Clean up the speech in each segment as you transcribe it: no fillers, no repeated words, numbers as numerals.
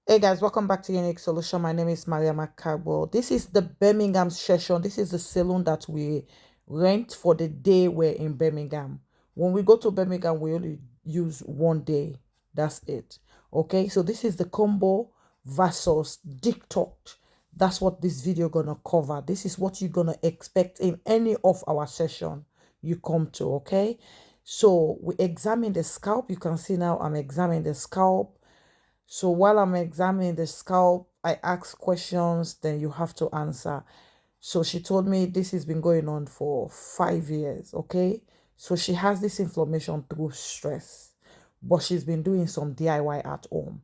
Hey guys, welcome back to Unique Solution. My name is Maria Macabo. This is the Birmingham session. This is the salon that we rent for the day we're in Birmingham. When we go to Birmingham, we only use one day. That's it. Okay, so this is the combo versus detox. That's what this video gonna cover. This is what you're gonna expect in any of our session you come to. Okay, so we examine the scalp. You can see now I'm examining the scalp. So while I'm examining the scalp, I ask questions, then you have to answer. So she told me this has been going on for 5 years, okay? So she has this inflammation through stress, but she's been doing some DIY at home.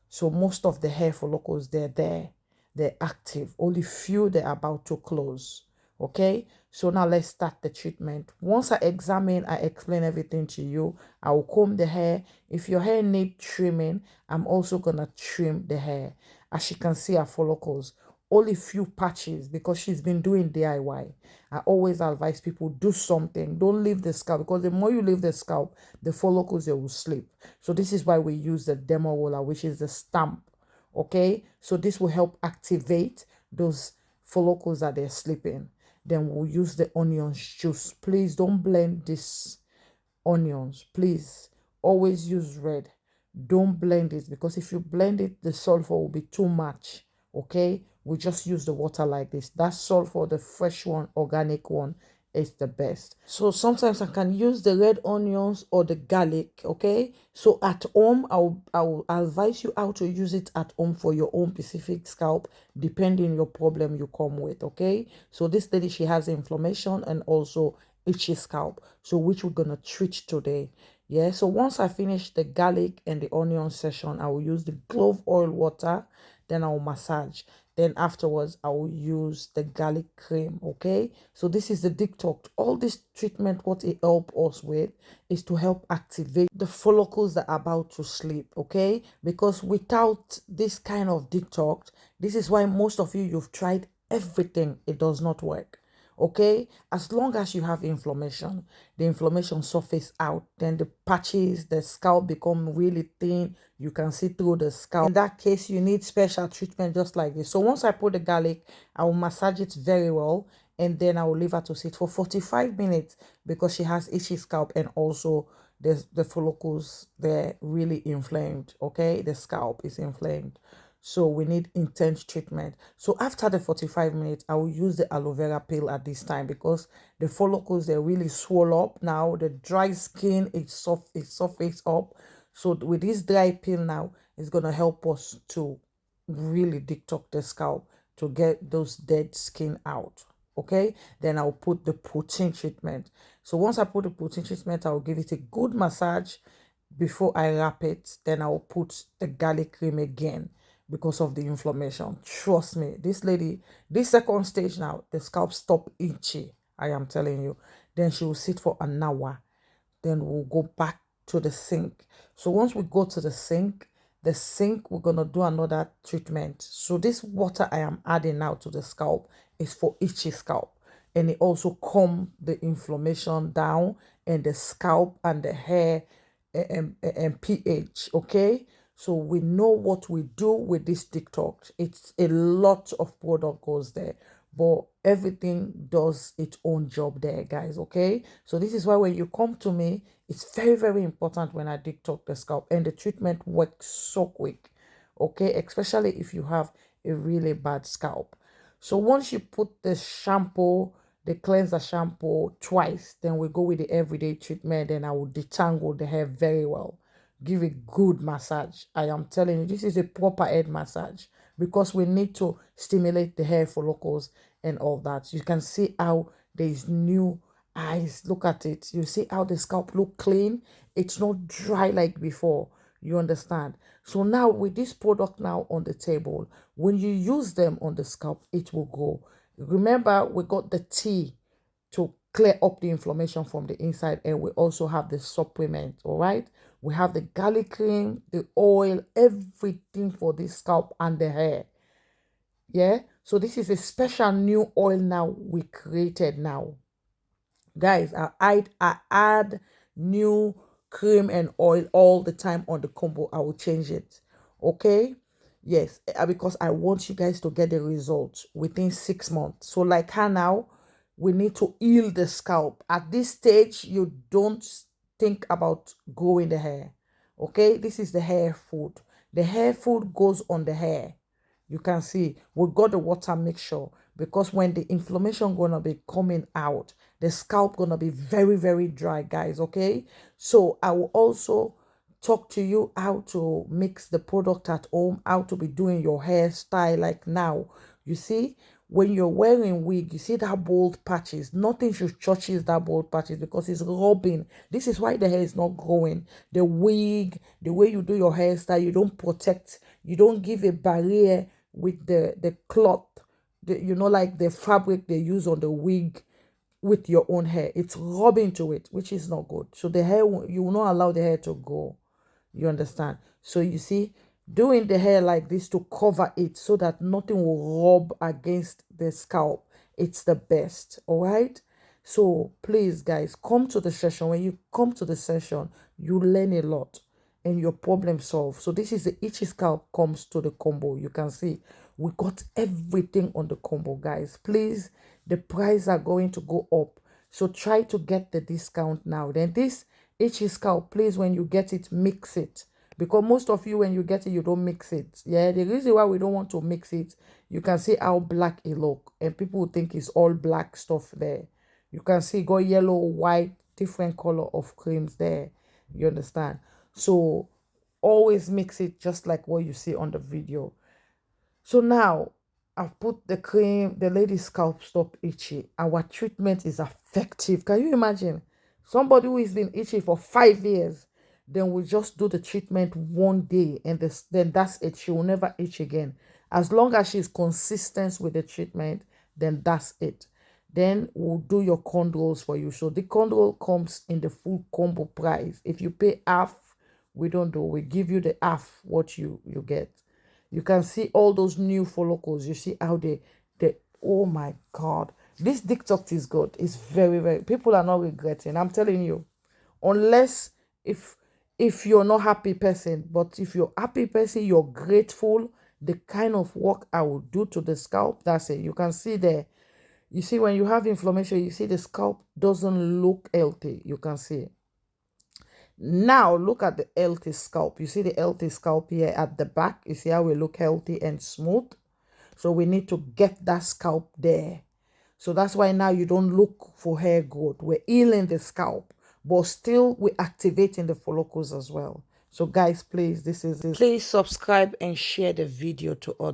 So most of the hair follicles, they're active. Only few they're about to close. Okay, so now let's start the treatment. Once I examine, I explain everything to you. I will comb the hair. If your hair need trimming, I'm also gonna trim the hair. As you can see, her follicles only few patches because she's been doing DIY. I always advise people do something. Don't leave the scalp because the more you leave the scalp, the follicles they will sleep. So this is why we use the demo roller, which is the stamp. Okay, so this will help activate those follicles that they're sleeping. Then we'll use the onion juice. Please don't blend this onions. Please always use red. Don't blend it because if you blend it, the sulfur will be too much. Okay, we just use the water like this. That sulfur, the fresh one, organic one, is the best. So sometimes I can use the red onions or the garlic. Okay, so at home I'll advise you how to use it at home for your own specific scalp depending your problem you come with. Okay, so this lady, she has inflammation and also itchy scalp, so which we're gonna treat today. Yeah, so once I finish the garlic and the onion session, I will use the clove oil water, then I will massage. Then afterwards I will use the garlic cream. Okay, so this is the detox. All this treatment, what it help us with is to help activate the follicles that are about to sleep. Okay, because without this kind of detox, this is why most of you've tried everything, it does not work. Okay, as long as you have inflammation, the inflammation surface out, then the patches, the scalp become really thin. You can see through the scalp. In that case, you need special treatment just like this. So once I put the garlic, I will massage it very well, and then I will leave her to sit for 45 minutes because she has itchy scalp, and also the follicles, they're really inflamed. Okay, the scalp is inflamed, so we need intense treatment. So after the 45 minutes, I will use the aloe vera peel at this time because the follicles, they're really swell up now. The dry skin, it's surface up. So with this dry peel now, it's going to help us to really detox the scalp to get those dead skin out. Okay, then I'll put the protein treatment. So once I put the protein treatment, I'll give it a good massage before I wrap it. Then I'll put the garlic cream again because of the inflammation. Trust me, this lady, this second stage now, the scalp stop itchy. I am telling you. Then she will sit for an hour. Then we'll go back to the sink. So once we go to the sink, we're gonna do another treatment. So this water I am adding now to the scalp is for itchy scalp, and it also calm the inflammation down and the scalp and the hair and pH. Okay, so we know what we do with this detox. It's a lot of product goes there, but everything does its own job there, guys. Okay, so this is why when you come to me, it's very, very important when I detox the scalp, and the treatment works so quick. Okay, especially if you have a really bad scalp. So once you put the shampoo, the cleanser shampoo twice, then we go with the everyday treatment, and I will detangle the hair very well. Give a good massage. I am telling you, this is a proper head massage because we need to stimulate the hair follicles and all that. You can see how there is new eyes. Look at it. You see how the scalp look clean. It's not dry like before. You understand? So now with this product now on the table, when you use them on the scalp, it will go. Remember, we got the tea to clear up the inflammation from the inside, and we also have the supplement. All right, we have the garlic cream, the oil, everything for the scalp and the hair. Yeah, so this is a special new oil now we created now, guys. I add new cream and oil all the time on the combo. I will change it. Okay, Yes, because I want you guys to get the results within 6 months. So like her now, we need to heal the scalp. At this stage, you don't think about growing the hair. Okay, this is the hair food. The hair food goes on the hair. You can see we got the water mixture, because when the inflammation gonna be coming out, the scalp gonna be very, very dry, guys. Okay, so I will also talk to you how to mix the product at home, how to be doing your hairstyle. Like now, you see, when you're wearing wig, you see that bold patches. Nothing should touches that bold patches because it's rubbing. This is why the hair is not growing. The wig, the way you do your hairstyle, you don't protect, you don't give a barrier with the cloth, like the fabric they use on the wig with your own hair. It's rubbing to it, which is not good. So the hair, you will not allow the hair to grow. You understand? So you see, doing the hair like this to cover it so that nothing will rub against the scalp, it's the best. All right. So please, guys, come to the session. When you come to the session, you learn a lot and your problem solved. So this is the itchy scalp comes to the combo. You can see we got everything on the combo, guys. Please, the price are going to go up. So try to get the discount now. Then this itchy scalp, please, when you get it, mix it. Because most of you, when you get it, you don't mix it. Yeah, the reason why we don't want to mix it, you can see how black it look. And people will think it's all black stuff there. You can see got yellow, white, different color of creams there. You understand? So always mix it just like what you see on the video. So now I've put the cream, the lady's scalp stop itchy. Our treatment is effective. Can you imagine? Somebody who has been itchy for 5 years, then we just do the treatment one day and then that's it. She will never itch again. As long as she's consistent with the treatment, then that's it. Then we'll do your condols for you. So the condol comes in the full combo price. If you pay half, we don't do. We give you the half what you get. You can see all those new follicles. You see how they oh my God. This detox is good. It's very, very, people are not regretting. I'm telling you. Unless if you're not happy person, but if you're happy person, you're grateful. The kind of work I will do to the scalp, that's it. You can see there. You see when you have inflammation, you see the scalp doesn't look healthy. You can see. Now look at the healthy scalp. You see the healthy scalp here at the back. You see how we look healthy and smooth. So we need to get that scalp there. So that's why now you don't look for hair growth. We're healing the scalp, but still we're activating the follicles as well. So guys, please, please subscribe and share the video to others.